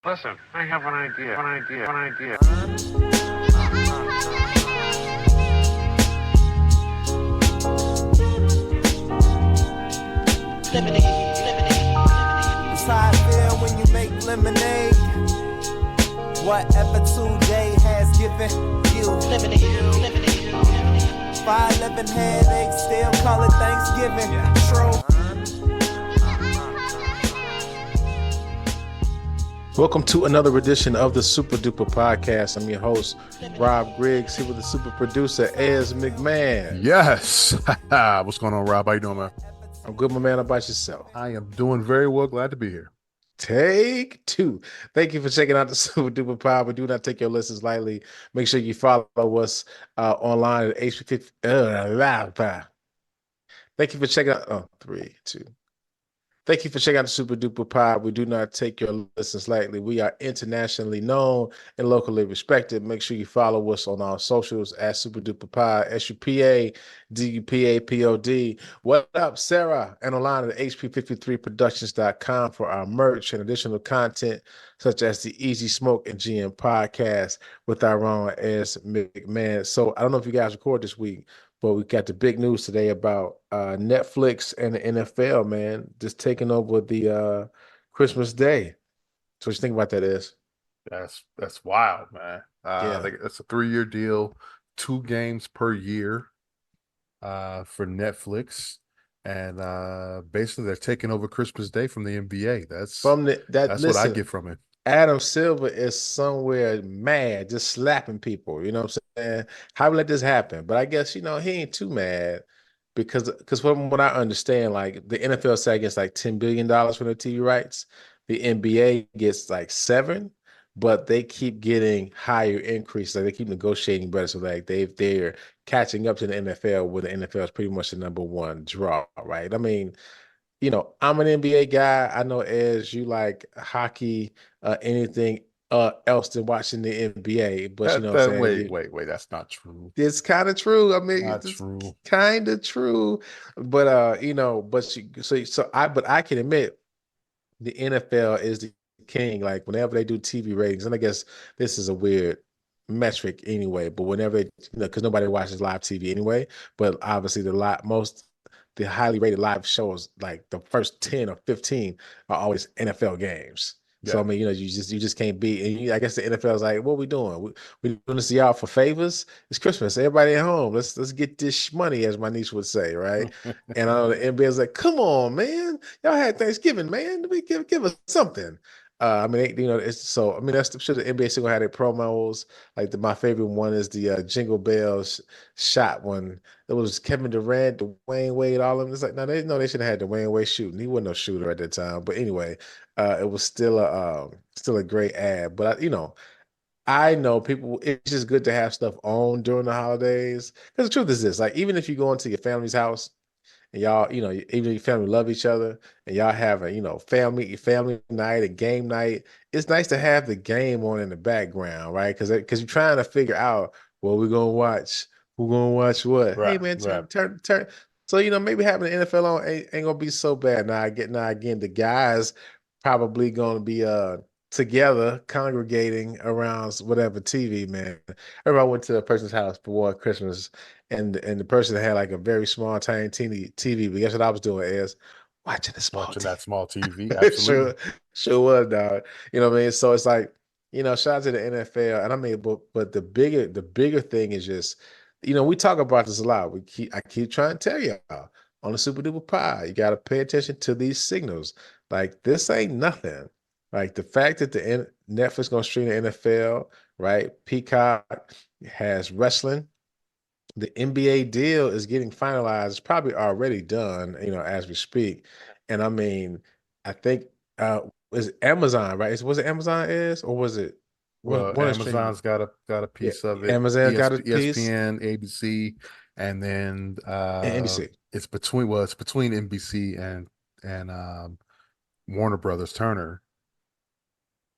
Listen, I have an idea. It's how I feel when you make lemonade. Whatever today has given you. 511 headaches, still call it Thanksgiving. True. Welcome to another edition of the Super Duper Podcast. I'm your host, Rob Griggs, here with the super producer, Ez McMahon. Yes. What's going on, Rob? How you doing, man? I'm good, my man. How about yourself? I am doing very well. Glad to be here. Take two. Thank you for checking out the Super Duper Pod. We do not take your listens lightly. Make sure you follow us online at HP50. Thank you for checking out. 3, 2. Thank you for checking out the Super Duper Pod. We do not take your listens lightly. We are internationally known and locally respected. Make sure you follow us on our socials at Super Duper Pod, SUPADUPAPOD. What up, Sarah? And online at HP53productions.com for our merch and additional content such as the Easy Smoke and GM podcast with our own Ez McMahon. So I don't know if you guys record this week, but we got the big news today about Netflix and the NFL, man, just taking over the Christmas Day. So what you think about that is? That's wild, man. Yeah. It's a 3-year deal, 2 games per year for Netflix. And basically they're taking over Christmas Day from the NBA. That's what I get from it. Adam Silver is somewhere mad, just slapping people. You know what I'm saying? How we let this happen? But I guess, he ain't too mad because from what I understand, like the NFL side gets like $10 billion from the TV rights. The NBA gets like 7, but they keep getting higher increases. Like they keep negotiating better. So like they're catching up to the NFL, where the NFL is pretty much the number one draw, right? I mean, I'm an NBA guy. I know, as you like hockey, anything else than watching the NBA. But you know what I'm saying? Wait, that's not true. It's kind of true. I mean, Not it's true. kind of true. But but I can admit the NFL is the king. Like whenever they do TV ratings, and I guess this is a weird metric anyway, but whenever because nobody watches live TV anyway, but obviously the highly rated live shows, like the first 10 or 15 are always NFL games. Yeah. So I mean, you just can't beat. And I guess the NFL is like, what are we doing? We doing this to y'all for favors? It's Christmas. Everybody at home. Let's get this money, as my niece would say, right? And I know the NBA is like, come on, man. Y'all had Thanksgiving, man. We give us something. I mean, it's so. I mean, that's sure the NBA still gonna have their promos. Like my favorite one is the Jingle Bells shot one. It was Kevin Durant, Dwayne Wade, all of them. It's like, no, they should have had Dwayne Wade shooting. He wasn't no shooter at that time. But anyway, it was still a great ad. But I know people. It's just good to have stuff on during the holidays. Because the truth is this: like, even if you go into your family's house and y'all, even your family love each other and y'all have a, family night, a game night, it's nice to have the game on in the background, right? Because you're trying to figure out what we're gonna watch, who's gonna watch what. Right, Hey man, right. turn. So maybe having the NFL on ain't gonna be so bad. Now again, the guys probably gonna be together congregating around whatever TV, man. I remember I went to a person's house for one Christmas, and the person had like a very small, tiny TV. But guess what I was doing is watching that small TV. Absolutely. sure was, dog. You know what I mean? So it's like, shout out to the NFL. And I mean, but the bigger thing is just, we talk about this a lot. I keep trying to tell y'all on the Super Duper Pod, you got to pay attention to these signals. Like this ain't nothing. Like the fact that the Netflix gonna stream the NFL, right? Peacock has wrestling. The NBA deal is getting finalized. It's probably already done, as we speak. And I mean, I think was Amazon, right? Was it Amazon or was it Well, Amazon's got a piece of it. Amazon got a piece. ESPN, ABC, and then And NBC. It's between NBC and Warner Brothers Turner.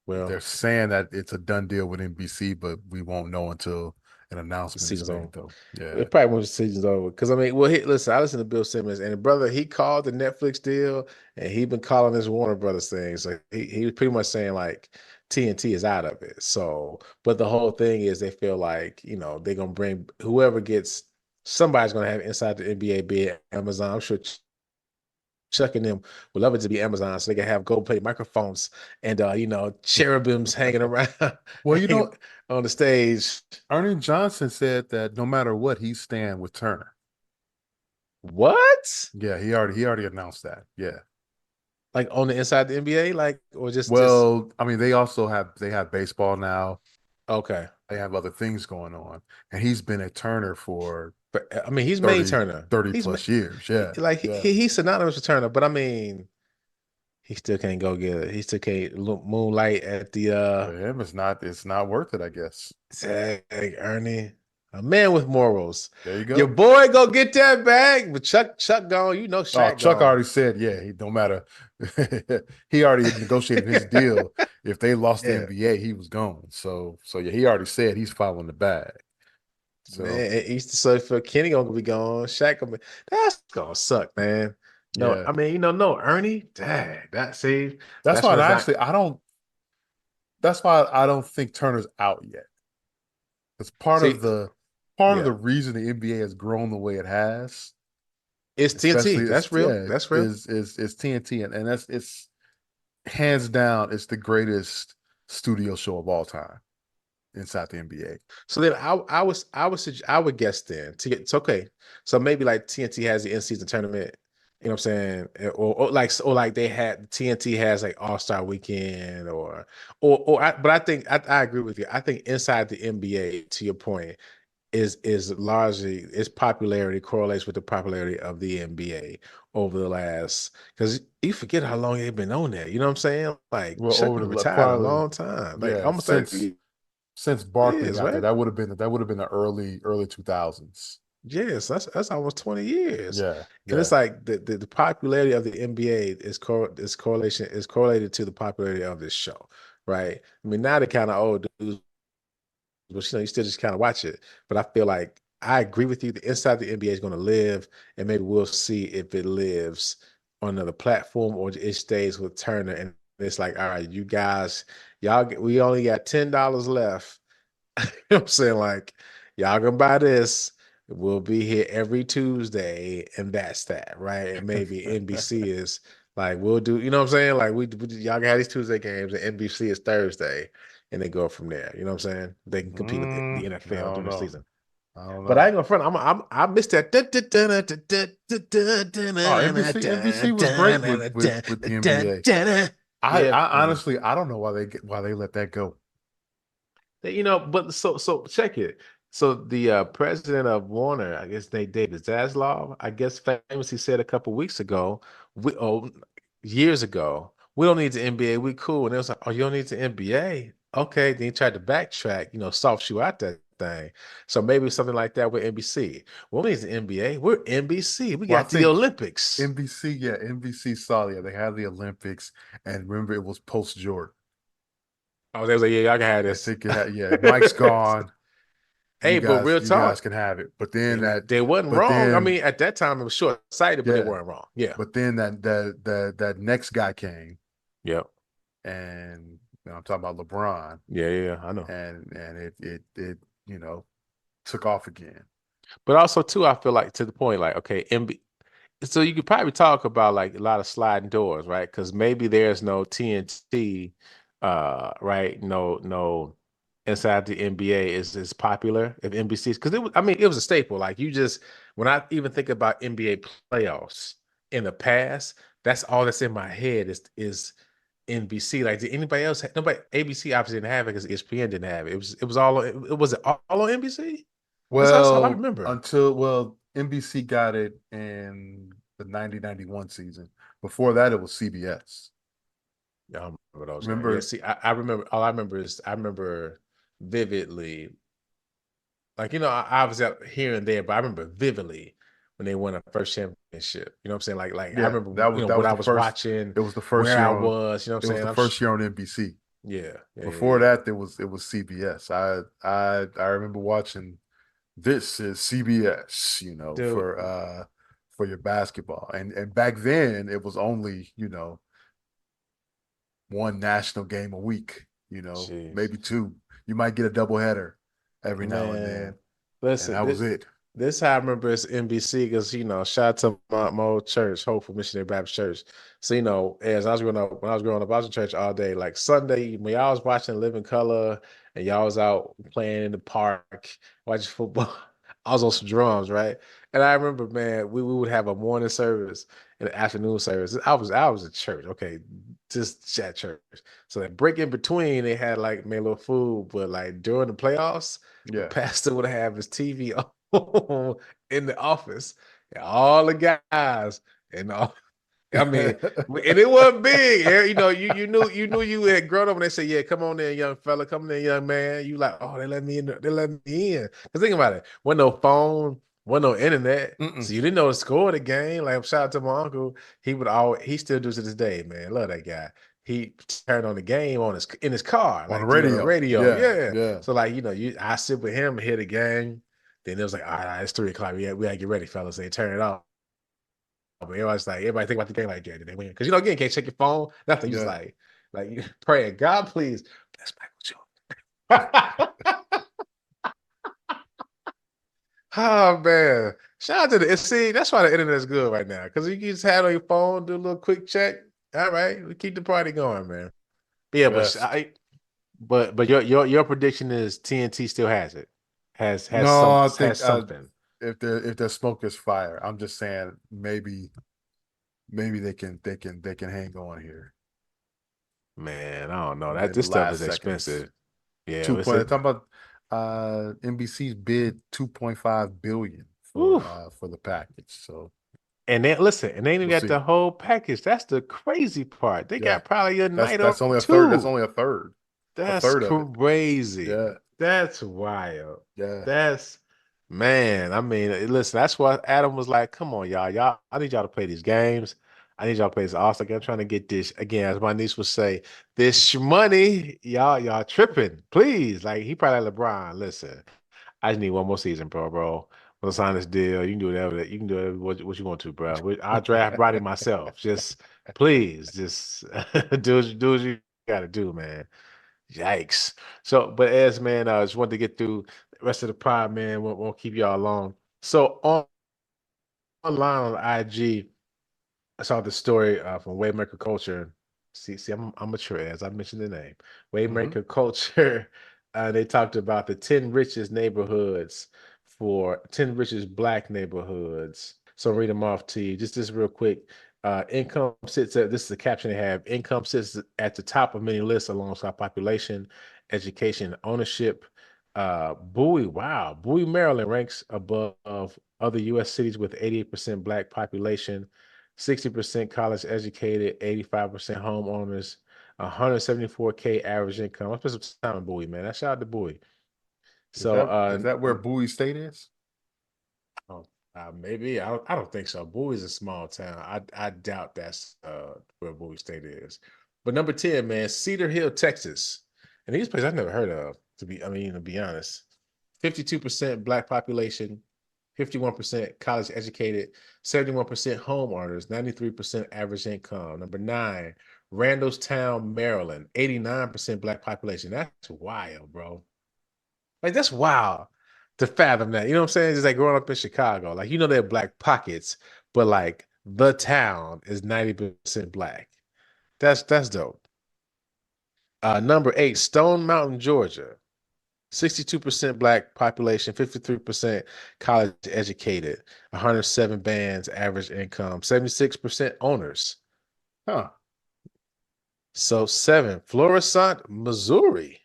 Well, they're saying that it's a done deal with NBC, but we won't know until an announcement is made, though. Yeah, it probably won't. The season's over. Because I mean, well, listen, I listen to Bill Simmons, and the brother, he called the Netflix deal, and he been calling this Warner Brothers thing. So he was pretty much saying like TNT is out of it. So, but the whole thing is they feel like, they're gonna bring whoever gets somebody's gonna have inside the NBA be Amazon. I'm sure Chuck and them would love it to be Amazon so they can have gold plate microphones and cherubims hanging around Well, hanging on the stage. Ernie Johnson said that no matter what, he's staying with Turner. What? Yeah, he already announced that. Yeah. Like on the inside the NBA, like, or just I mean, they have baseball now. Okay. They have other things going on. And he's been at Turner for I mean, he's made Turner 30 plus years. Yeah. He's synonymous with Turner, but I mean, he still can't go get it. He still can't moonlight at the For him, it's not worth it, I guess. Dang, Ernie. A man with morals. There you go. Your boy go get that bag, but Chuck gone. Shaq Chuck gone. already said, yeah, he don't matter. He already negotiated his deal. If they lost the NBA, he was gone. So yeah, he already said he's following the bag. So man, so for Kenny gonna be gone, Shaq gonna be, that's gonna suck, man. No, yeah. I mean, no Ernie. Dang, that's why that's why I don't think Turner's out yet. It's part of the reason the NBA has grown the way it has. It's TNT. That's real. That's real. Is TNT, and it's hands down, it's the greatest studio show of all time inside the NBA. So then I would guess then it's okay. So maybe like TNT has the in-season tournament, you know what I'm saying? Or like they had TNT has like All-Star Weekend but I think I agree with you. I think inside the NBA, to your point, is largely its popularity correlates with the popularity of the NBA over the last, because you forget how long they've been on there. You know what I'm saying? Like Chuck been retired a long time, like almost since Barkley got there. That would have been the early 2000s. Yes, that's almost 20 years. Yeah, and it's like the popularity of the NBA is correlated to the popularity of this show, right? I mean, now they're kind of old dudes, but you still just kind of watch it. But I feel like I agree with you. The inside the NBA is going to live, and maybe we'll see if it lives on another platform or it stays with Turner. And it's like, all right, you guys, we only got $10 left. You know what I'm saying? Like, y'all gonna buy this. We'll be here every Tuesday, and that's that, right? And maybe NBC is like, we'll do, you know what I'm saying? Like, y'all can have these Tuesday games, and NBC is Thursday, and they go from there. You know what I'm saying? They can compete with the NFL during the season. I don't know. But I ain't gonna front. I missed that. NBC was great with the NBA. I honestly, I don't know why they let that go. But so check it. So the president of Warner, I guess David Zaslav, I guess famously said a couple weeks ago, years ago, we don't need the NBA, we cool. And it was like, oh, you don't need the NBA? Okay, then he tried to backtrack, soft shoe out that thing. So maybe something like that with NBC. We don't need the NBA, we're NBC. We got the Olympics. NBC saw they had the Olympics, and remember it was post Jordan. Oh, they was like, yeah, y'all can have this. Mike's gone. Hey, but real talk, you guys can have it. But then they wasn't wrong. I mean, at that time it was short-sighted, but they weren't wrong. Yeah. But then that next guy came. Yep. And I'm talking about LeBron. Yeah, I know. And it took off again. But also too, I feel like to the point, like, okay, so you could probably talk about like a lot of sliding doors, right? Because maybe there's no TNT, right? No. Inside the NBA is popular if NBC's, because it was a staple. Like when I even think about NBA playoffs in the past, that's all that's in my head is NBC. Like, did anybody else nobody ABC obviously didn't have it because ESPN didn't have it. It was all on NBC? Well, that's all I remember. NBC got it in the 90-91 season. Before that, it was CBS. Yeah, I remember those. Remember? Yeah, see, I remember. All I remember vividly, like, I was out here and there, but I remember vividly when they won a first championship. You know what I'm saying? Like I remember that was what I was watching. It was the first where year I was. You know what I'm saying? It was the first year on NBC. Yeah. Before that, it was CBS. I remember watching. This is CBS. Dude. For your basketball, and back then it was only one national game a week. maybe 2. You might get a doubleheader every now and then. Listen, and that was it. This how I remember it's NBC because shout out to my old church, Hopeful Missionary Baptist Church. So as I was growing up, I was in church all day. Like Sunday, when y'all was watching Living Color and y'all was out playing in the park, watching football, I was on some drums, right? And I remember, man, we would have a morning service and an afternoon service. I was at church, okay, just at church. So that break in between, they had like made a little food, but like during the playoffs, the pastor would have his TV on in the office, and all the guys and all. I mean, and it wasn't big. You knew you had grown up, and they say, "Yeah, come on in, young fella, come in, young man." You like, oh, they let me in. They let me in. Cause think about it, wasn't no phone, wasn't no internet, so you didn't know the score of the game. Like, shout out to my uncle. He still does to this day, man. Love that guy. He turned on the game in his car, on like the radio. Yeah. So like, I sit with him and hear the game. Then it was like, all right, it's 3:00. We gotta get ready, fellas. They turn it off. But everybody think about the game like, yeah, did they win? Because again, can't check your phone, nothing. You just like you praying, God, please bless Michael Jordan. Oh man. Shout out to that's why the internet is good right now. Because you can just have it on your phone, do a little quick check. All right, we keep the party going, man. Yeah, but your prediction is TNT still has it. Has I think something. If their smoke is fire, I'm just saying maybe they can hang on here. Man, I don't know. This stuff is expensive. Yeah, 2 point. Talking about NBC's bid $2.5 billion for the package. So, and then listen, and they ain't even got the whole package. That's the crazy part. They got probably a night or only two. A third. That's only a third. That's crazy. Yeah, that's wild. Yeah, Man. I mean, listen. That's why Adam was like, "Come on, y'all. I need y'all to play these games. I need y'all to play this All-Star game. I'm trying to get this again, as my niece would say, this money. Y'all tripping, please. Like he probably like LeBron. Listen, I just need one more season, bro. Let's sign this deal. You can do whatever. You can do what you want to, bro. I'll draft Roddy myself. Just please, just do what you got to do, man. Yikes. So, but as man, I just wanted to get through the rest of the pod, man. Won't keep y'all long. So online on IG, I saw the story from Waymaker Culture. See, I'm mature as I mentioned the name. Waymaker Culture. They talked about the 10 richest neighborhoods for 10 richest black neighborhoods. So I'll read them off to you. Just this real quick. Income sits at this is the caption they have. Income sits at the top of many lists alongside population, education, ownership. Bowie, Maryland ranks above other U.S. cities with 88% black population. 60% college educated, 85% homeowners, 174K average income. I spent some time in Bowie, man. I shout out to Bowie. So is that where Bowie State is? Oh, maybe. I don't think so. Bowie's a small town. I doubt that's where Bowie State is. But number 10, man, Cedar Hill, Texas. And these places I've never heard of, to be honest. 52% black population, 51% college educated, 71% homeowners, 93% average income. Number 9, Randallstown, Maryland, 89% black population. That's wild, bro. Like, that's wild to fathom that. You know what I'm saying? It's like growing up in Chicago. Like, they have black pockets, but like the town is 90% black. That's dope. Number 8, Stone Mountain, Georgia. 62% black population, 53% college educated, 107 bands, average income, 76% owners. So 7, Florissant, Missouri.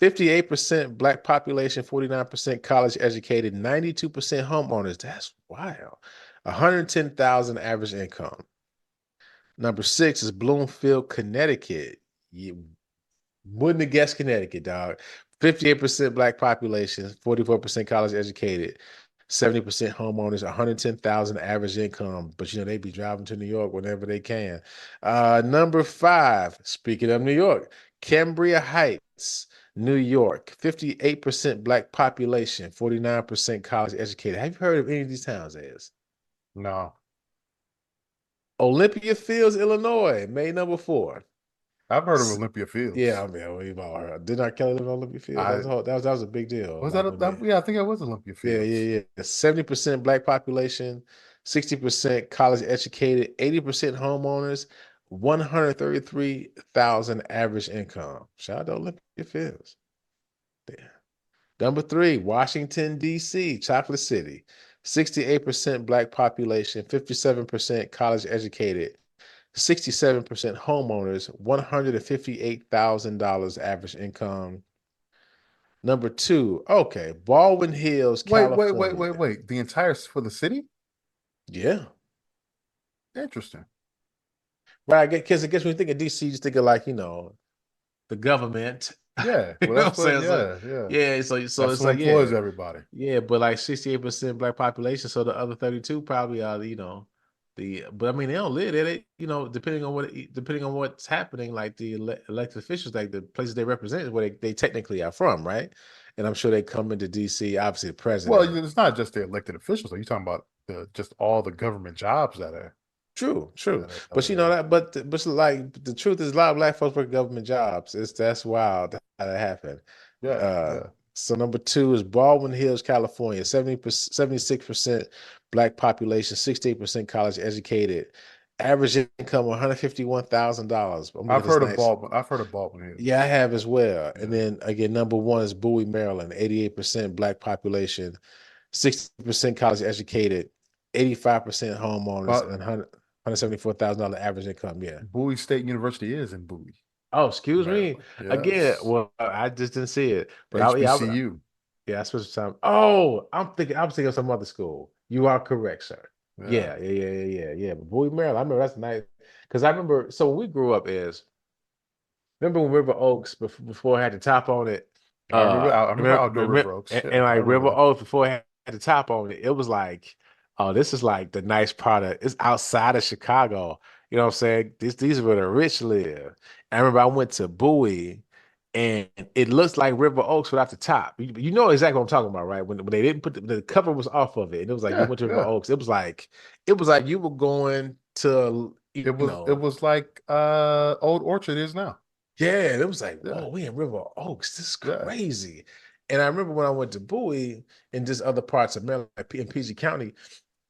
58% black population, 49% college educated, 92% homeowners. That's wild. 110,000 average income. Number 6 is Bloomfield, Connecticut. You wouldn't have guessed Connecticut, dog. 58% black population, 44% college educated, 70% homeowners, 110,000 average income. But they be driving to New York whenever they can. Number 5, speaking of New York, Cambria Heights, New York. 58% black population, 49% college educated. Have you heard of any of these towns, Ez? No. Olympia Fields, Illinois, May number 4. I've heard of Olympia Fields. Yeah, I mean, we've all heard. Did R. Kelly live on Olympia Fields? That was a big deal. Was that? Yeah, I think it was Olympia Fields. Yeah. 70% black population, 60% college educated, 80% homeowners, 133,000 average income. Shout out to Olympia Fields. Yeah. Number 3, Washington, D.C., Chocolate City. 68% black population, 57% college educated, 67% homeowners, $158,000 average income. Number 2, okay, Baldwin Hills, California. Wait. The entire for the city? Yeah. Interesting. Right, because I guess when you think of DC, you just think of like, the government. Yeah. You know what I'm saying? Yeah. So That's it's what like, employs everybody. Yeah, but like 68% black population, so the other 32 probably are, but I mean they don't live there. Depending on what's happening, like the elected officials, like the places they represent is where they technically are from, right? And I'm sure they come into DC, obviously the president. Well, it's not just the elected officials. You're talking about just all the government jobs that are. True. But like the truth is a lot of black folks work government jobs. That's wild how that happened. Yeah. So number 2 is Baldwin Hills, California. 76% black population, 68% college educated. Average income $151,000. I've heard of Baldwin Hills. Yeah, I have as well. Yeah. And then again, number 1 is Bowie, Maryland. 88% black population, 60% college educated, 85% homeowners, and $174,000 average income. Yeah. Bowie State University is in Bowie. Oh, excuse me. Yes. Again, well, I just didn't see it. But HBCU. I spent some time. Oh, I was thinking of some other school. You are correct, sir. Yeah. But Bowie, Maryland, I remember that's nice. Because I remember, so when we grew up remember when River Oaks before it had the top on it? I remember outdoor River Oaks. And like River Oaks before it had the top on it, it was like, oh, this is like the nice product. It's outside of Chicago. You know what I'm saying? These are where the rich live. I remember I went to Bowie and it looks like River Oaks without the top. You know exactly what I'm talking about, right? When they didn't put the cover was off of it, and it was like you went to River Oaks. It was like you were going to it was like Old Orchard is now. Yeah, and it was like, whoa, we in River Oaks. This is crazy. And I remember when I went to Bowie and just other parts of Maryland, like in PG County,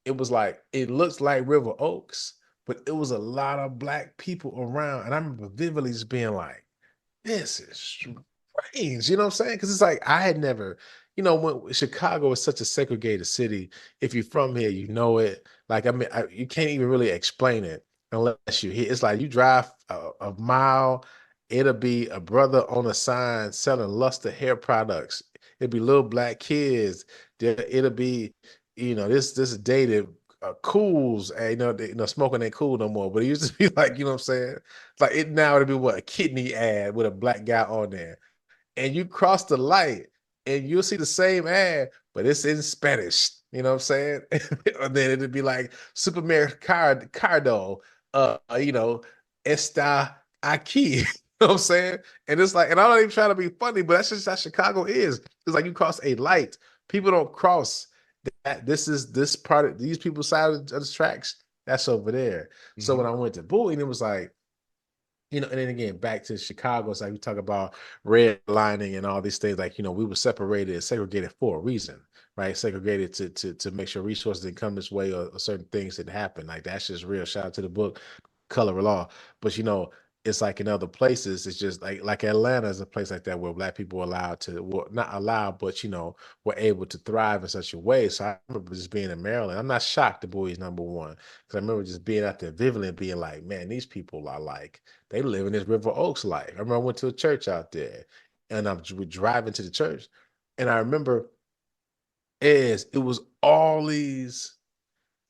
it was like, it looks like River Oaks, but it was a lot of black people around. And I remember vividly just being like, this is strange. You know what I'm saying? Because it's like, I had never, when Chicago is such a segregated city, if you're from here, you know it. Like, I mean, you can't even really explain it unless you hear. It's like you drive a mile, it'll be a brother on a sign selling luster hair products. It'll be little black kids. It'll be, this dated cools. And, smoking ain't cool no more. But it used to be like, you know what I'm saying? It's like it now it'll be what, a kidney ad with a black guy on there. And you cross the light and you'll see the same ad, but it's in Spanish. You know what I'm saying? And then it'd be like Supermercado, está aquí. You know what I'm saying? And it's like, and I'm not even trying to be funny, but that's just how Chicago is. It's like you cross a light. People don't cross that. This part of these people's side of the tracks. That's over there. Mm-hmm. So when I went to Bowie, and it was like, and then again, back to Chicago, it's like we talk about redlining and all these things. Like, we were separated and segregated for a reason, right? Segregated to make sure resources didn't come this way or certain things didn't happen. Like, that's just real. Shout out to the book, Color of Law. But, it's like in other places, it's just like Atlanta is a place like that where black people are allowed to, well, not allowed, but, were able to thrive in such a way. So I remember just being in Maryland. I'm not shocked the Bowie's number 1 because I remember just being out there vividly and being like, man, these people are like, they live in this River Oaks life. I remember I went to a church out there and I'm driving to the church. And I remember it was all these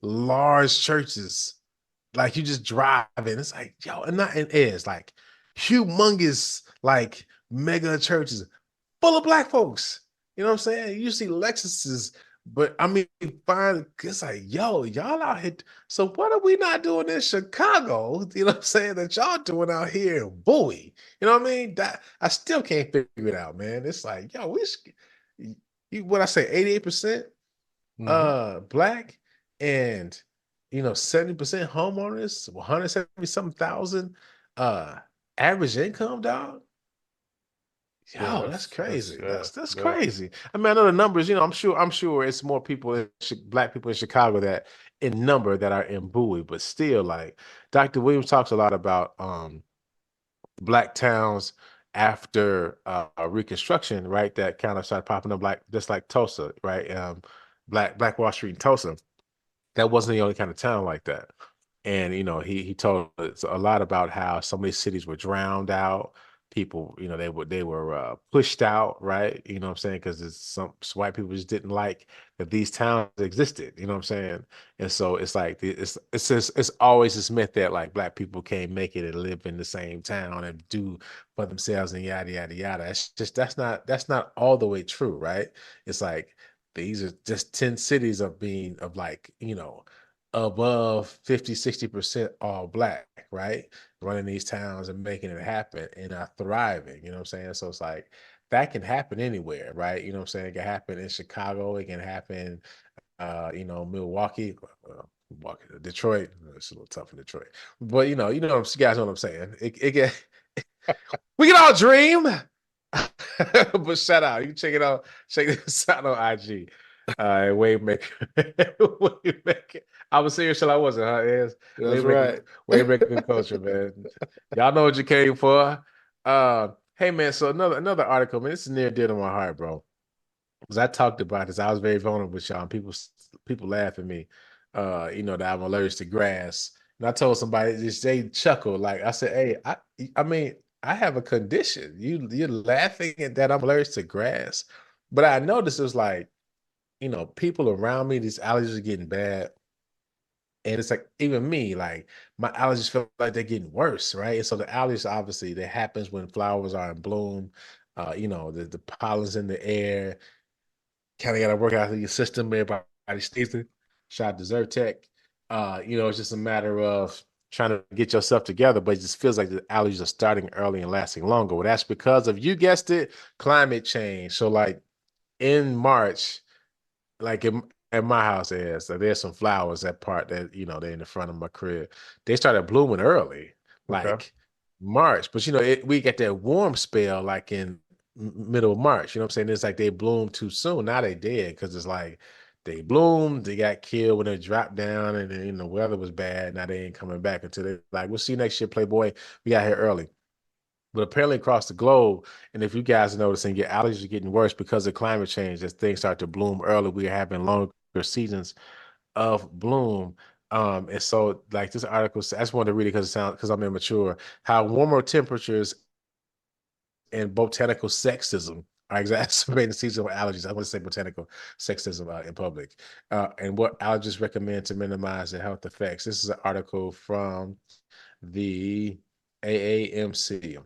large churches. Like you just drive in, it's like, yo, and it's like humongous, like mega churches full of black folks. You know what I'm saying? You see Lexuses, but I mean, it's like, yo, y'all out here. So what are we not doing in Chicago? You know what I'm saying? That y'all doing out here in Bowie. You know what I mean? That I still can't figure it out, man. It's like, yo, what I say, 88% black and 70% homeowners, 170 something thousand average income, dog. Yeah, Yo, that's crazy. That's yeah. crazy. I mean, I know the numbers. I'm sure it's more people black people in Chicago that in number that are in Bowie, but still, like Dr. Williams talks a lot about black towns after Reconstruction, right? That kind of started popping up, like just like Tulsa, right? Black Wall Street in Tulsa. That wasn't the only kind of town like that. And he told us a lot about how so many cities were drowned out. People, they were pushed out, right? You know what I'm saying? Because some white people just didn't like that these towns existed. You know what I'm saying? And so it's like it's always this myth that like black people can't make it and live in the same town and do for themselves and yada yada yada. That's not all the way true, right? It's like these are just 10 cities of like, above 50, 60% all black, right? Running these towns and making it happen and are thriving, you know what I'm saying? So it's like that can happen anywhere, right? You know what I'm saying? It can happen in Chicago, it can happen Milwaukee, Detroit. It's a little tough in Detroit. But you guys know what I'm saying. It can we can all dream. But shout out. You check this out on IG. Waymaker. Waymaker. I was serious till I wasn't, huh? Yes. That's right. Waymaker culture, man. Y'all know what you came for. Hey man, so another article, man. This is near and dear to my heart, bro. Because I talked about this. I was very vulnerable with y'all. And people laugh at me. That I'm allergic to grass. And I told somebody, just they chuckled. Like I said, hey, I mean, I have a condition. You're laughing at that I'm allergic to grass. But I noticed it was like, people around me, these allergies are getting bad. And it's like even me, like my allergies feel like they're getting worse, right? And so the allergies obviously that happens when flowers are in bloom. The pollen's in the air, kind of got to work out of your system. Everybody stays there. Shout out to Zyrtec. It's just a matter of trying to get yourself together, but it just feels like the allergies are starting early and lasting longer. Well, that's because of, you guessed it, climate change. So like in March, like at my house there's some flowers that part that they're in the front of my crib. They started blooming early, Okay. like March, but we get that warm spell like in middle of March. You know what I'm saying? It's like they bloomed too soon. Now they dead because it's like they bloomed, they got killed when they dropped down, and then the weather was bad. Now they ain't coming back until they like, we'll see you next year, Playboy. We got here early. But apparently across the globe, and if you guys are noticing, your allergies are getting worse because of climate change. As things start to bloom early, we are having longer seasons of bloom. And so like this article, I just wanted to read it because I'm immature. How warmer temperatures and botanical sexism are exacerbating seasonal allergies. I want to say botanical sexism in public. And what allergists recommend to minimize the health effects. This is an article from the AAMC.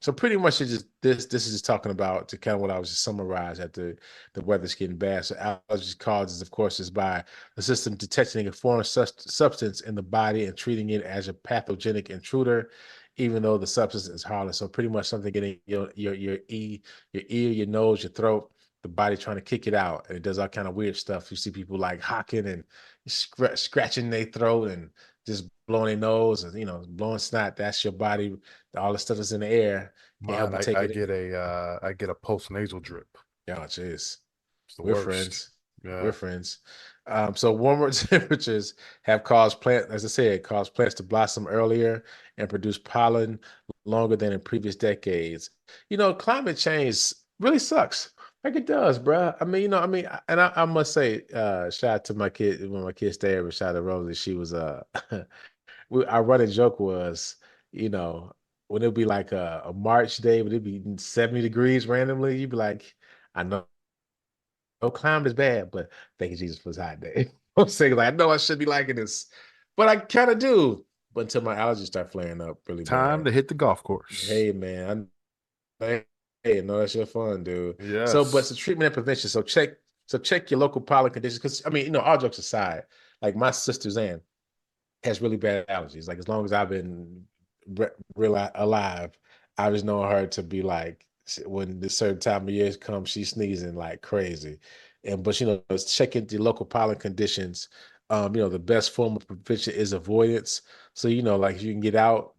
So pretty much it's just this is just talking about to kind of what I was just summarize that the weather's getting bad. So allergies causes, of course, is by the system detecting a foreign substance in the body and treating it as a pathogenic intruder, even though the substance is harmless. So pretty much something getting your ear, your nose, your throat, the body trying to kick it out, and it does all kind of weird stuff. You see people like hocking and scratching their throat and just blowing their nose and blowing snot. That's your body. All the stuff that's in the air can help Mine, it take I it get in. I get a post nasal drip. Oh, jeez. It's the We're worst. friends. We're Yeah. friends. So warmer temperatures have caused as I said, caused plants to blossom earlier and produce pollen longer than in previous decades. Climate change really sucks. Like it does, bruh. I mean, and I must say, shout out to my kid when my kids stay over. Shout out to Rosie. She was our running joke was, you know, when it'd be like a March day, but it'd be 70 degrees randomly, you'd be like, I know no climate is bad, but thank you, Jesus, for this hot day. I'm saying, like, I know I should be liking this, but I kind of do. But until my allergies start flaring up really Time bad. to hit the golf course. Hey, man, hey, no, that's your fun, dude. So, but it's Yes. a treatment and prevention. So check your local pollen conditions. Because I mean, all jokes aside, like my sister Zan has really bad allergies. Like as long as I've been real alive, I just know her to be like when the certain time of years comes, she's sneezing like crazy. But it's checking the local pollen conditions. The best form of prevention is avoidance. So like you can get out,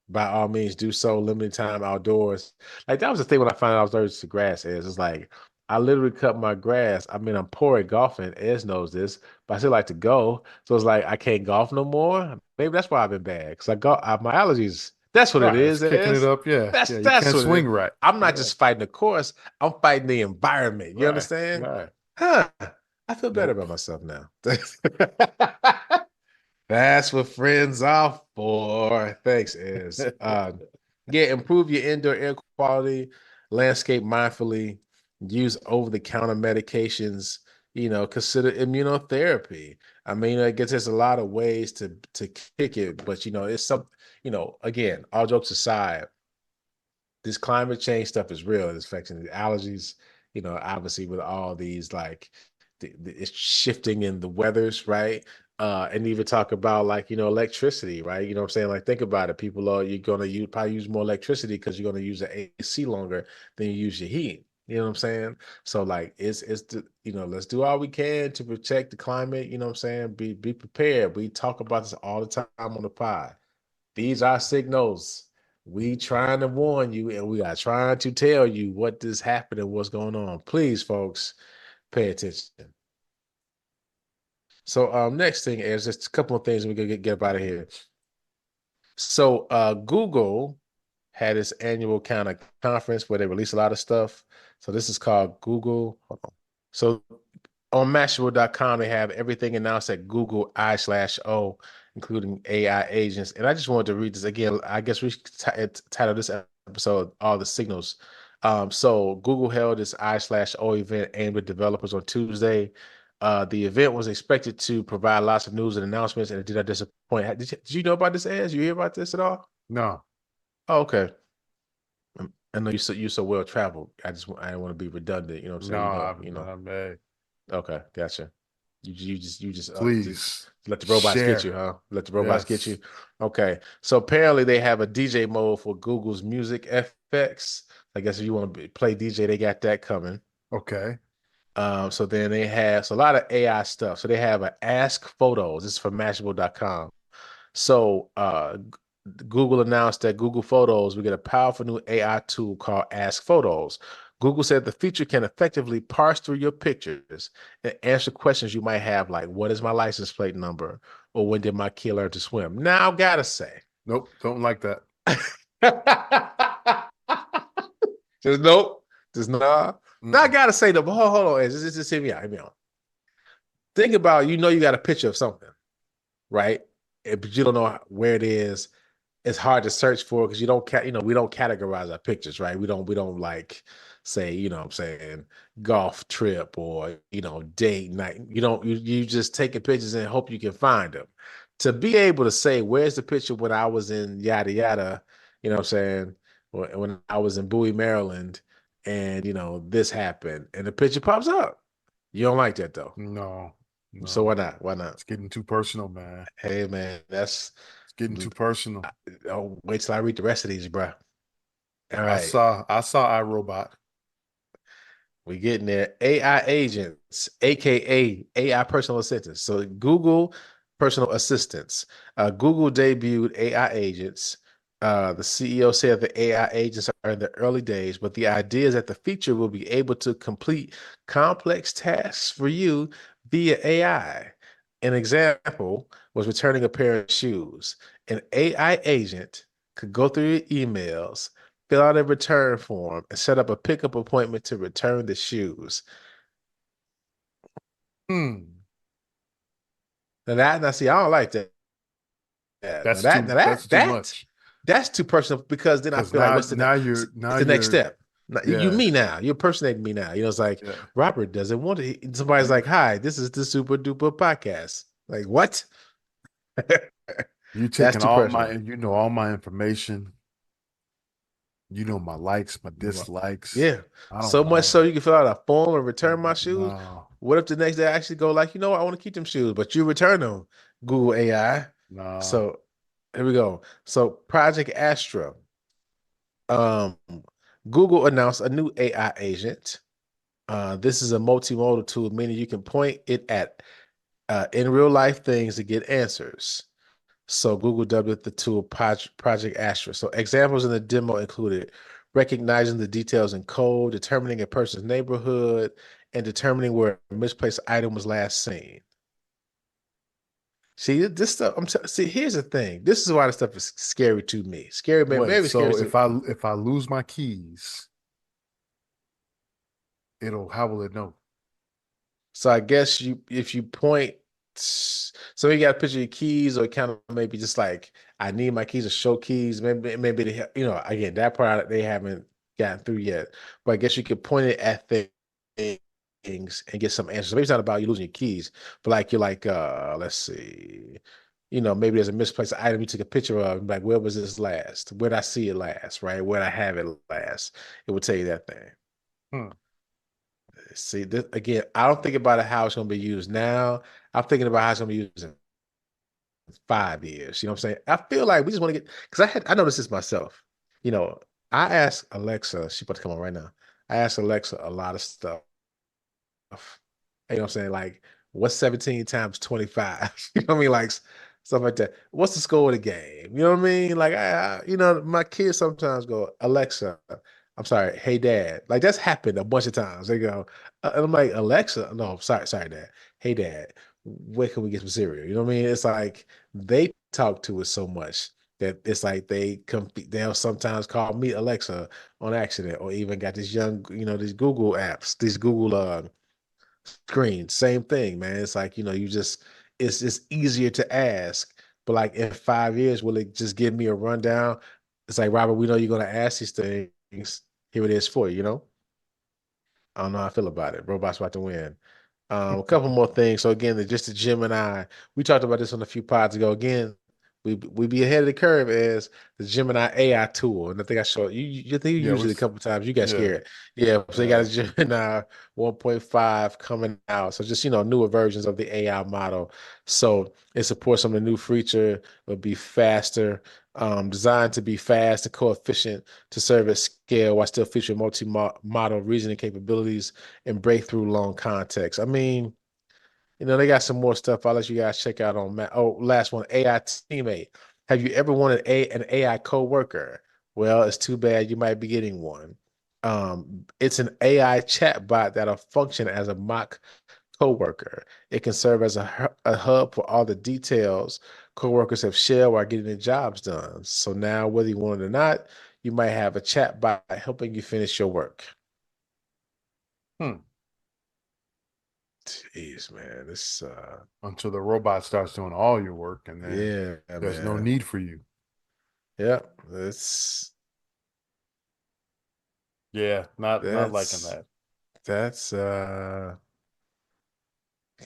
by all means do so. Limited time outdoors. Like that was the thing when I found out I was allergic to grass. Is it's like I literally cut my grass. I mean, I'm poor at golfing. Ez knows this, but I still like to go. So it's like I can't golf no more. Maybe that's why I've been bad because my allergies. That's what it Right. It's is. kicking it Ez. up. Yeah. Yeah. You That's can't what it is. swing right. I'm not Yeah. just fighting the course. I'm fighting the environment. You Right. understand? Right. Huh. I feel better Nope. about myself now. That's what friends are for. Thanks, is yeah, improve your indoor air quality, landscape mindfully, use over-the-counter medications, consider immunotherapy. I mean, I guess there's a lot of ways to kick it, but it's some, again, all jokes aside, this climate change stuff is real. It's affecting the allergies, obviously with all these like it's shifting in the weathers, right? And even talk about like, electricity, right? You know what I'm saying? Like think about it. You're gonna probably use more electricity because you're gonna use the AC longer than you use your heat. You know what I'm saying? So like let's do all we can to protect the climate, you know what I'm saying? Be prepared. We talk about this all the time on the pod. These are signals. We trying to warn you, and we are trying to tell you what is happening, what's going on. Please, folks, pay attention. So, next thing is just a couple of things we're gonna get up out of here. So, Google had its annual kind of conference where they release a lot of stuff. So this is called Google. Hold on. So on Mashable.com, they have everything announced at Google I/O, including AI agents. And I just wanted to read this again. I guess we title this episode "All the Signals." So Google held its I/O event aimed at developers on Tuesday. The event was expected to provide lots of news and announcements, and it did not disappoint. Did you know about this, Az? You hear about this at all? No. Oh, okay. I know you're so well traveled. I didn't want to be redundant. You know what I'm No. saying? I'm Okay, gotcha. You just please let the robots get you, share. huh? Let the robots get you. Yes. Okay. So apparently they have a DJ mode for Google's music FX. I guess if you want to play DJ, they got that coming. Okay. So then they have a lot of AI stuff. So they have an Ask Photos. This is from Mashable.com. So Google announced that Google Photos will get a powerful new AI tool called Ask Photos. Google said the feature can effectively parse through your pictures and answer questions you might have, like what is my license plate number, or when did my kid learn to swim. Now, gotta say, Nope. Don't like that. just nope, just nah. Now I gotta say though, but hold on, just hear me out, hear me out. Think about, you got a picture of something, right? But you don't know where it is. It's hard to search for because we don't categorize our pictures, right? We don't like say, what I'm saying, golf trip or date night. You just taking pictures and hope you can find them. To be able to say where's the picture when I was in yada yada, what I'm saying, when I was in Bowie, Maryland, and this happened and the picture pops up. You don't like that though. No. So why not? Why not? It's getting too personal, man. Hey man, It's getting too personal. oh, wait till I read the rest of these, bro. All I right. saw iRobot. We getting there. AI agents, aka AI personal assistants. So Google personal assistants. Google debuted AI agents. The CEO said the AI agents are in the early days, but the idea is that the feature will be able to complete complex tasks for you via AI. An example was returning a pair of shoes. An AI agent could go through your emails, fill out a return form, and set up a pickup appointment to return the shoes. Now see, I don't like that. Now That's too much. that's too personal because then I Because feel like what's you're the next step? You yeah. me now. You're impersonating me now. It's like Yeah. Robert doesn't want to. Somebody's like, "Hi, this is the Super Duper podcast." Like what? You That's taking too personal. all my information. My likes, my dislikes. Yeah. I don't So much want so you can fill out a form and return my shoes. no, What if the next day I actually go like, I want to keep them shoes, but you return them, Google AI. no. So here we go. So Project Astra. Um, Google announced a new AI agent. This is a multimodal tool, meaning you can point it at in real life things to get answers. So Google dubbed it the tool Project Astra. So examples in the demo included recognizing the details in code, determining a person's neighborhood, and determining where a misplaced item was last seen. See, this stuff. See, here's the thing. This is why this stuff is scary to me. Scary, man. Wait, Maybe scary. so if I lose my keys, how will it know? So I guess if you point, so you got a picture of your keys, or kind of maybe just like I need my keys or show keys. Maybe they, again, that part they haven't gotten through yet. But I guess you could point it at things and get some answers. Maybe it's not about you losing your keys, but like you're like, let's see, maybe there's a misplaced item you took a picture of. Like, where was this last? Where did I see it last? Right? Where did I have it last? It would tell you that thing. See, this, again, I don't think about how it's going to be used now. I'm thinking about how it's going to be used in 5 years. You know what I'm saying? I feel like we just want to get, because I noticed this myself. I ask Alexa, she's about to come on right now. I ask Alexa a lot of stuff. You know what I'm saying? Like, what's 17 times 25? You know what I mean? Like, stuff like that. What's the score of the game? You know what I mean? Like, my kids sometimes go, Alexa, I'm sorry, hey, Dad. Like, that's happened a bunch of times. They go, and I'm like, Alexa, no, sorry, Dad. Hey, Dad, where can we get some cereal? You know what I mean? It's like they talk to us so much that it's like they'll sometimes call me Alexa on accident, or even got this these Google apps, these Google screen, same thing, man. It's like, it's just easier to ask. But like in 5 years, will it just give me a rundown? It's like, Robert, we know you're gonna ask these things. Here it is for you. I don't know how I feel about it. Robot's about to win. A couple more things. So again, just the Gemini. We talked about this on a few pods ago. Again, we be ahead of the curve as the Gemini AI tool. And I think I showed you think you used it a couple times. You got scared. Yeah. So you got a Gemini 1.5 coming out. So just, newer versions of the AI model. So it supports some of the new feature. It'll be faster, designed to be fast and coefficient to serve at scale while still featuring multi-model reasoning capabilities and breakthrough long context. I mean, they got some more stuff. I'll let you guys check out on. Last one, AI teammate. Have you ever wanted an AI coworker? Well, it's too bad you might be getting one. It's an AI chatbot that'll function as a mock coworker. It can serve as a hub for all the details coworkers have shared while getting their jobs done. So now, whether you want it or not, you might have a chatbot helping you finish your work. Jeez, man, this until the robot starts doing all your work, and then there's no need for you. Yeah, not liking that. That's kind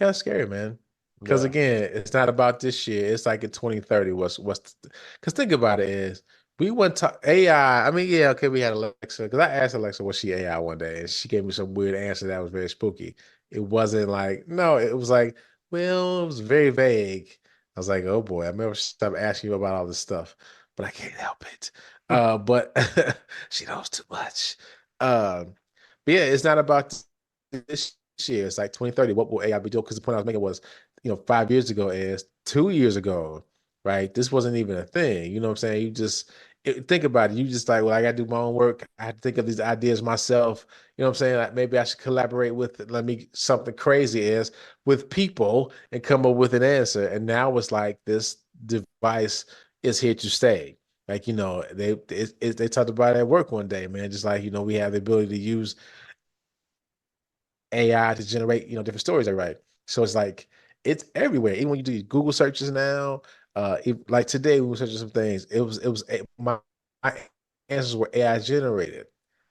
of scary, man. Because again, it's not about this year. It's like in 2030. Because think about it is we went to AI. I mean, yeah, okay, we had Alexa. Because I asked Alexa, was she AI one day, and she gave me some weird answer that was very spooky. It wasn't like, no, it was like, well, it was very vague. I was like, oh boy, I remember stop asking you about all this stuff, but I can't help it. But she knows too much. But yeah, it's not about this year. It's like 2030. What will AI be doing? Because the point I was making was, 5 years ago is 2 years ago, right? This wasn't even a thing. You know what I'm saying? Think about it. You just like, well, I got to do my own work. I have to think of these ideas myself. You know what I'm saying? Like maybe I should collaborate with, something crazy is with people and come up with an answer. And now it's like this device is here to stay. Like, they talked about it at work one day, man. Just like, we have the ability to use AI to generate, different stories I write. So it's like it's everywhere. Even when you do Google searches now, like today we were searching some things. My answers were AI generated.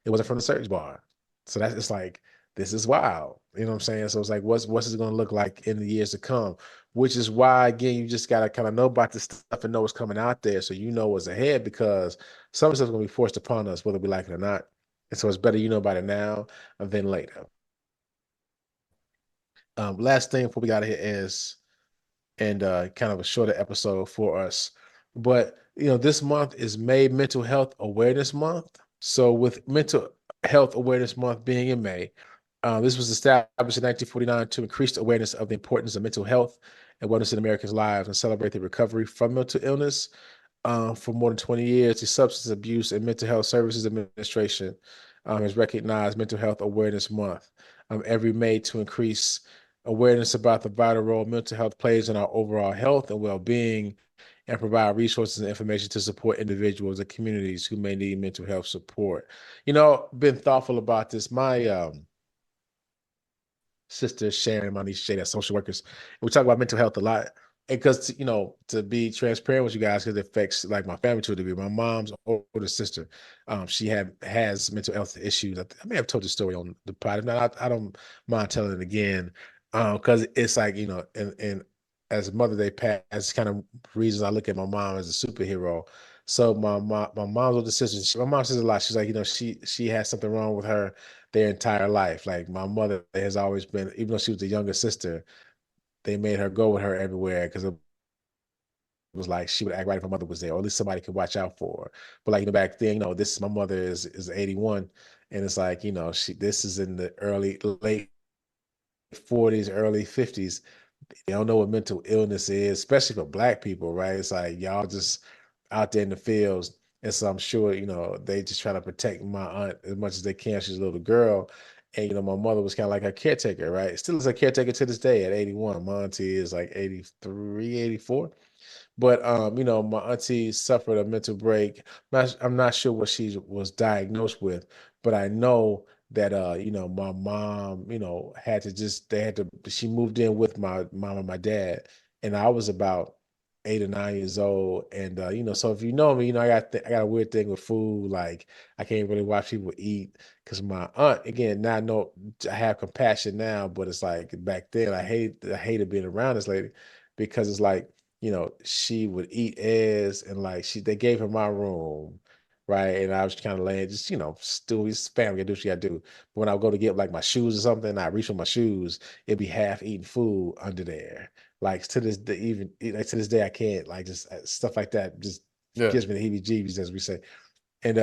It wasn't from the search bar. So it's like this is wild. You know what I'm saying? So it's like what's it going to look like in the years to come? Which is why again you just gotta kind of know about this stuff and know what's coming out there, so you know what's ahead, because some stuff's gonna be forced upon us whether we like it or not. And so it's better you know about it now than later. Last thing before we got here is, and kind of a shorter episode for us, but this month is May Mental Health Awareness Month. So with Mental Health Awareness Month being in May, This was established in 1949 to increase awareness of the importance of mental health and wellness in Americans' lives and celebrate the recovery from mental illness. For more than 20 years, the Substance Abuse and Mental Health Services Administration has recognized Mental Health Awareness Month every May to increase awareness about the vital role mental health plays in our overall health and well-being, and provide resources and information to support individuals and communities who may need mental health support. Been thoughtful about this. My sister Sharon, my niece Shay, that's social workers. And we talk about mental health a lot. Because to be transparent with you guys, because it affects like my family to a degree. My mom's older sister, she has mental health issues. I may have told the story on the pod. If not, I don't mind telling it again. Because it's like, and as Mother Day passed, kind of reasons I look at my mom as a superhero. So my mom's older sister, my mom says a lot. She's like, she has something wrong with her their entire life. Like my mother has always been, even though she was the younger sister, they made her go with her everywhere because it was like she would act right if her mother was there, or at least somebody could watch out for her. But like back then, this my mother is 81, and it's like this is in the late 40s, early 50s. They don't know what mental illness is, especially for Black people, right? It's like y'all just out there in the fields. And so I'm sure, they just try to protect my aunt as much as they can. She's a little girl. And, my mother was kind of like a caretaker, right? Still is a caretaker to this day at 81. My auntie is like 83, 84. But my auntie suffered a mental break. I'm not sure what she was diagnosed with, but I know that my mom, she moved in with my mom and my dad, and I was about 8 or 9 years old. And so if you know me, I got a weird thing with food. Like I can't really watch people eat because my aunt, again, now I know I have compassion now, but it's like back then I hated being around this lady because it's like she would eat eggs and like they gave her my room, right? And I was kind of laying, just still his family, I do what you gotta do. But when I go to get like my shoes or something, I reach for my shoes, it'd be half eaten food under there. Like to this day, even like to this day, I can't like just stuff like that just Yeah. gives me the heebie-jeebies, as we say. And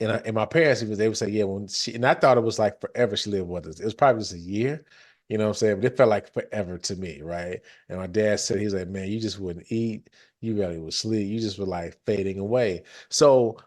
and my parents, they would say, yeah, and I thought it was like forever she lived with us. It was probably just a year, you know what I'm saying? But it felt like forever to me, right? And my dad said, he's like, man, you just wouldn't eat. You really would sleep. You just were like fading away. So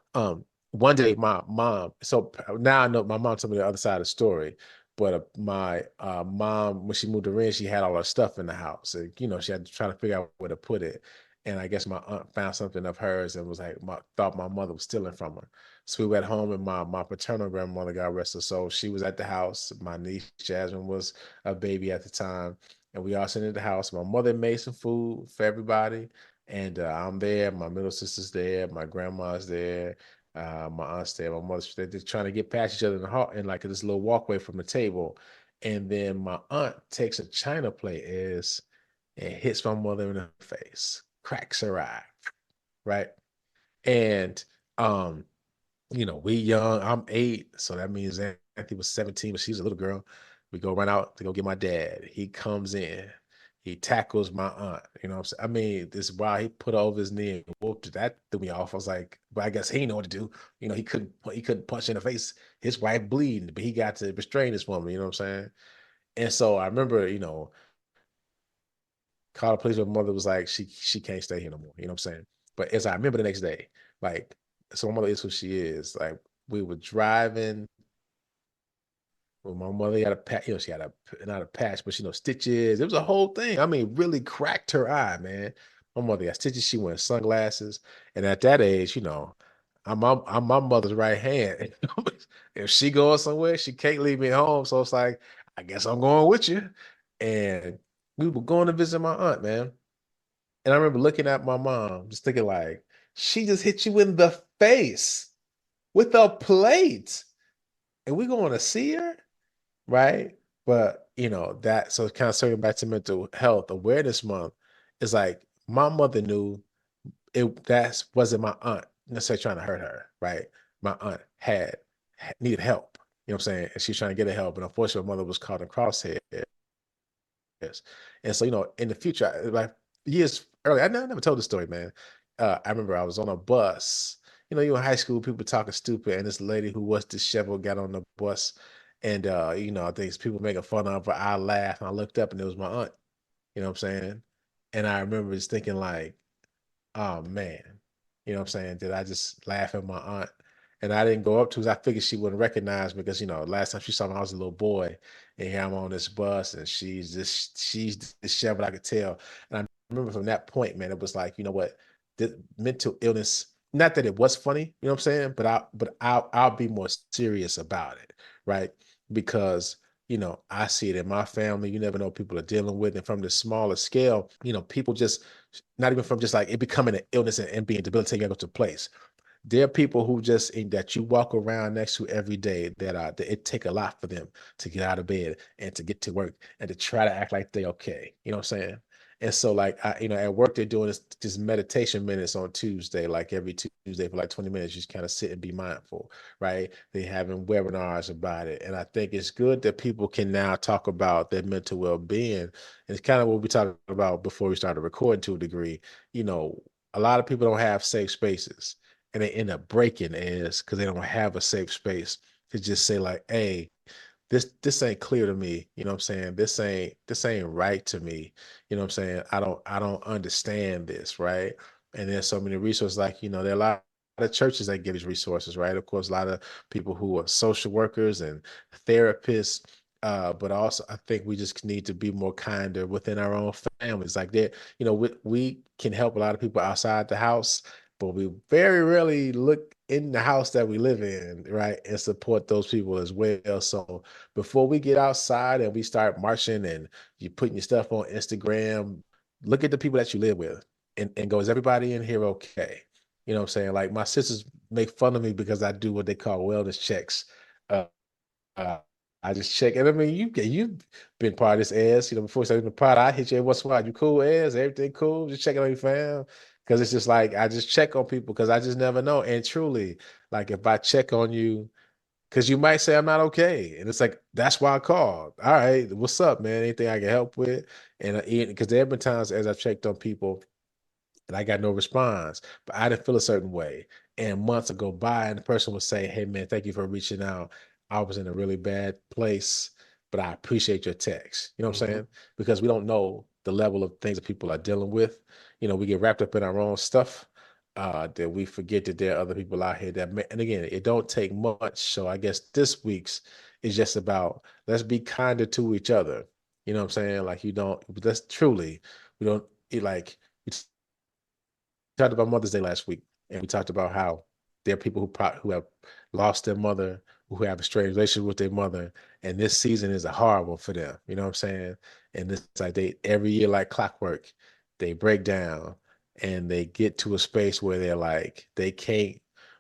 one day my mom, so now I know my mom told me the other side of the story. But my mom, when she moved her in, she had all her stuff in the house. And, she had to try to figure out where to put it. And I guess my aunt found something of hers and was like, thought my mother was stealing from her. So we went home, and my paternal grandmother, God rest her soul, she was at the house. My niece Jasmine was a baby at the time, and we all sitting at the house. My mother made some food for everybody, and I'm there. My middle sister's there. My grandma's there. My aunt's there. My mother's there. They're trying to get past each other in the hall, in like this little walkway from the table, and then my aunt takes a china plate and hits my mother in the face, cracks her eye, right, and we young. I'm 8, so that means Anthony was 17, but she's a little girl. We go run out to go get my dad. He comes in. He tackles my aunt. You know what I'm saying? I mean, this while he put her over his knee and whooped her. That threw me off. I was like, but I guess he didn't know what to do. He couldn't punch in the face. His wife bleeding, but he got to restrain this woman. You know what I'm saying? And so I remember, called the police. My mother was like, she can't stay here no more. You know what I'm saying? But as I remember the next day, like, so my mother is who she is. Like, we were driving. Well, my mother had a patch, she had not a patch, but stitches. It was a whole thing. I mean, really cracked her eye, man. My mother had stitches. She wears sunglasses, and at that age, I'm my mother's right hand. If she going somewhere, she can't leave me at home. So it's like, I guess I'm going with you. And we were going to visit my aunt, man. And I remember looking at my mom, just thinking like, she just hit you in the face with a plate, and we're going to see her, right? But so kind of circling back to mental health awareness month, is like my mother knew that wasn't my aunt necessarily trying to hurt her, right? My aunt needed help, you know what I'm saying? And she's trying to get her help. And unfortunately, my mother was caught in crosshairs. And so, in the future, like years earlier, I never told the story, man. I remember I was on a bus. You in high school, people talking stupid, and this lady who was disheveled got on the bus, And I think people making fun of her. I laughed and I looked up and it was my aunt. You know what I'm saying? And I remember just thinking like, oh man, what I'm saying? Did I just laugh at my aunt? And I didn't go up to her. I figured she wouldn't recognize me because, last time she saw me, I was a little boy. And here I'm on this bus and she's disheveled, I could tell. And I remember from that point, man, it was like, you know what? The mental illness, not that it was funny, you know what I'm saying? I'll be more serious about it, right? Because I see it in my family. You never know what people are dealing with. And from the smaller scale, people just not even from just like it becoming an illness and being debilitating to place. There are people who just that you walk around next to every day that it take a lot for them to get out of bed and to get to work and to try to act like they're okay. You know what I'm saying? And so like at work they're doing this meditation minutes on Tuesday, like every Tuesday for like 20 minutes, just kind of sit and be mindful, right? They having webinars about it. And I think it's good that people can now talk about their mental well-being. And it's kind of what we talked about before we started recording to a degree. A lot of people don't have safe spaces and they end up breaking is because they don't have a safe space to just say like, hey, this ain't clear to me. You know what I'm saying? This ain't right to me. You know what I'm saying? I don't understand this, right? And there's so many resources like, there are a lot of churches that give these resources, right? Of course, a lot of people who are social workers and therapists. But also I think we just need to be more kinder within our own families. Like that, we can help a lot of people outside the house, but we very rarely look in the house that we live in, right, and support those people as well. So before we get outside and we start marching and you putting your stuff on Instagram, look at the people that you live with and go, is everybody in here okay? You know what I'm saying? Like my sisters make fun of me because I do what they call wellness checks. Uh, uh, I just check, and I mean, you've been part of this, ass. Before we started the pod, I hit you every once in a while. You cool, ass? Everything cool? Just checking on your fam, because it's just like I just check on people because I just never know. And truly, like if I check on you, because you might say I'm not okay, and it's like that's why I called. All right, what's up, man? Anything I can help with? And because there have been times as I've checked on people and I got no response, but I didn't feel a certain way. And months will go by and the person will say, hey man, thank you for reaching out. I was in a really bad place, but I appreciate your text. You know what I'm saying? Because we don't know the level of things that people are dealing with. We get wrapped up in our own stuff, that we forget that there are other people out here and again, it don't take much. So I guess this week's is just about let's be kinder to each other. You know what I'm saying? Like that's truly, we don't like, talked about Mother's Day last week, and we talked about how there are people who have lost their mother, who have a strange relationship with their mother, and this season is a hard one for them. You know what I'm saying? And this like they every year like clockwork, they break down and they get to a space where they're like they can't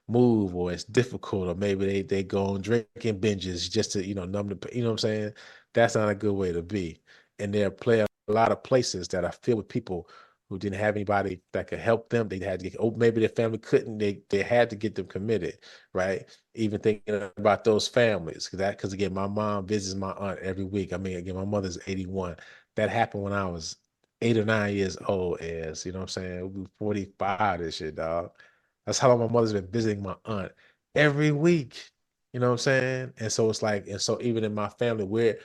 move or it's difficult or maybe they go on drinking binges just to numb the you know what I'm saying. That's not a good way to be. And there play a lot of places that are filled with people who didn't have anybody that could help them. They had to get, maybe their family couldn't. They had to get them committed, right? Even thinking about those families, because again, my mom visits my aunt every week. I mean, again, my mother's 81. That happened when I was 8 or 9 years old. As you know, what I'm saying we'll be 45 this year, dog. That's how long my mother's been visiting my aunt every week. You know what I'm saying? And so it's like, and so even in my family,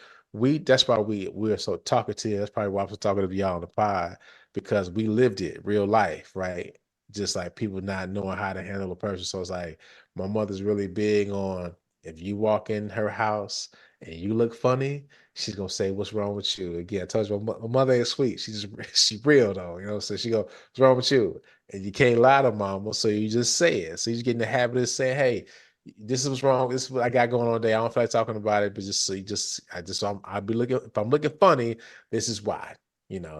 that's why we're so talkative. That's probably why I was talking to y'all on the pod because we lived it real life, right? Just like people not knowing how to handle a person. So it's like my mother's really big on if you walk in her house and you look funny, she's gonna say, "What's wrong with you?" Again, I told you my mother ain't sweet. She real though, So she go, "What's wrong with you?" And you can't lie to mama, so you just say it. So you get in the habit of saying, "Hey, this is what's wrong. This is what I got going on today. I don't feel like talking about it, but just so I'll be looking. If I'm looking funny, this is why."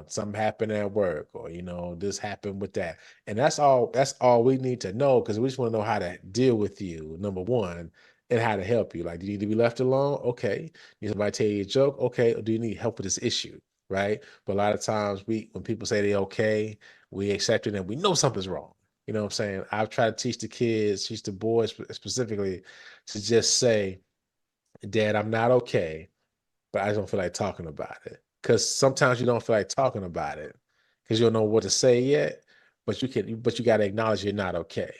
Something happened at work or, this happened with that. And that's all we need to know because we just want to know how to deal with you, number one, and how to help you. Like, do you need to be left alone? Okay. Need somebody to tell you a joke? Okay. Or do you need help with this issue? Right. But a lot of times when people say they're okay, we accept it and we know something's wrong. You know what I'm saying? I've tried to teach the boys specifically to just say, Dad, I'm not okay, but I just don't feel like talking about it. Because sometimes you don't feel like talking about it because you don't know what to say yet, but you got to acknowledge you're not okay.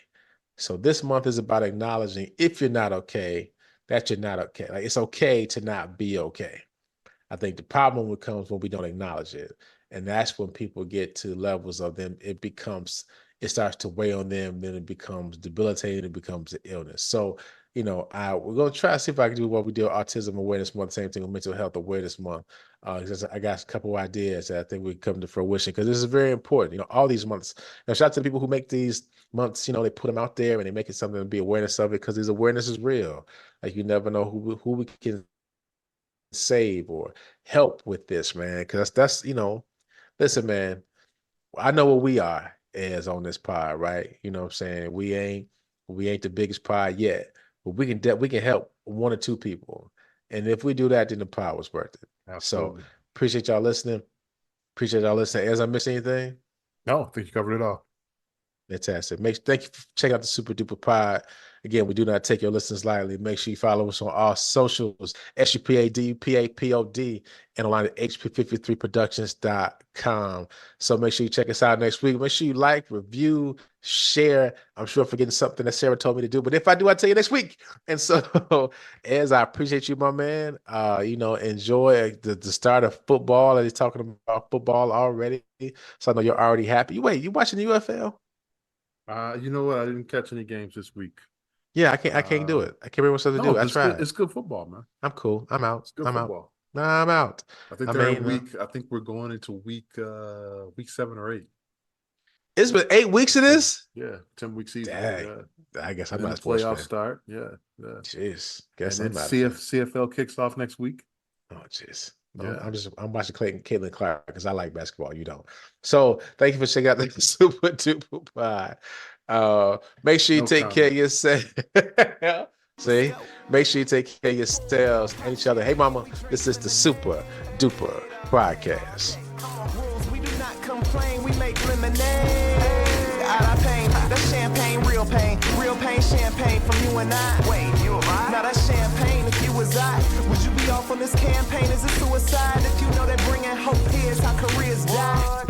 So this month is about acknowledging if you're not okay, that you're not okay. Like, it's okay to not be okay. I think the problem comes when we don't acknowledge it. And that's when people get to levels of them, it starts to weigh on them, then it becomes debilitating, it becomes an illness. So, we're going to try to see if I can do what we did Autism Awareness Month, same thing with Mental Health Awareness Month. I got a couple of ideas that I think we come to fruition, because this is very important. All these months. Shout out to the people who make these months, they put them out there and they make it something to be awareness of it, because this awareness is real. Like, you never know who we can save or help with this, man. Because that's listen, man, I know what we are as on this pod, right? You know what I'm saying? We ain't the biggest pod yet, but we can help one or two people. And if we do that, then the pod was worth it. Absolutely. So appreciate y'all listening. As I missed anything? No, I think you covered it all. Fantastic. Thank you for checking out the Super Duper Pod. Again, we do not take your listens lightly. Make sure you follow us on all socials, SUPADPAPOD, and online at HP53productions.com. So make sure you check us out next week. Make sure you like, review, share. I'm sure I'm forgetting something that Sarah told me to do, but if I do, I'll tell you next week. And so, as I appreciate you, my man, enjoy the start of football. And he's talking about football already. So I know you're already happy. Wait, you watching the UFL? You know what? I didn't catch any games this week. Yeah, I can't do it. I can't remember what to do. I tried. It's good football, man. I'm cool. I'm out. It's good football. Out. Nah, I'm out. I think they're in week. I think we're going into week 7 or 8. It's been 8 weeks of this? Yeah, 10-week season. Dang. Yeah. I guess I'm not a playoff start. Yeah. Jeez. Guess I'm not. CFL kicks off next week. Oh, jeez. Yeah. I'm watching Caitlin Clark because I like basketball. You don't. So thank you for checking out the Super Duper Pod. Make sure you take care of yourself. See? Make sure you take care of yourselves and each other. Hey, mama, this is the Super Duper Podcast. We do not complain, we make lemonade out of pain. That's champagne, real pain, champagne from you and I. Wait, you and I? Now that's champagne if you was I. Would you be off on this campaign? Is it suicide? If you know that bringing hope here is how careers die.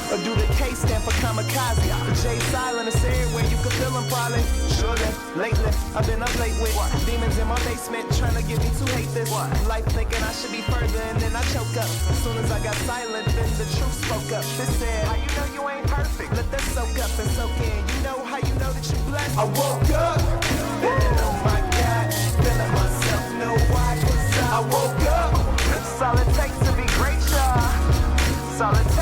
Or do the K stand for kamikaze? The J silent is everywhere, you can feel them probably. Should've, lately, I've been up late with demons in my basement trying to get me to hate this. Life thinking I should be further and then I choke up. As soon as I got silent, then the truth spoke up. This said, how you know you ain't perfect? Let that soak up and soak in. You know how you know that you blessed? I woke up, feeling oh my God, feeling myself, know why? 'Cause I woke up. That's all it takes to be great, y'all. That's all it takes.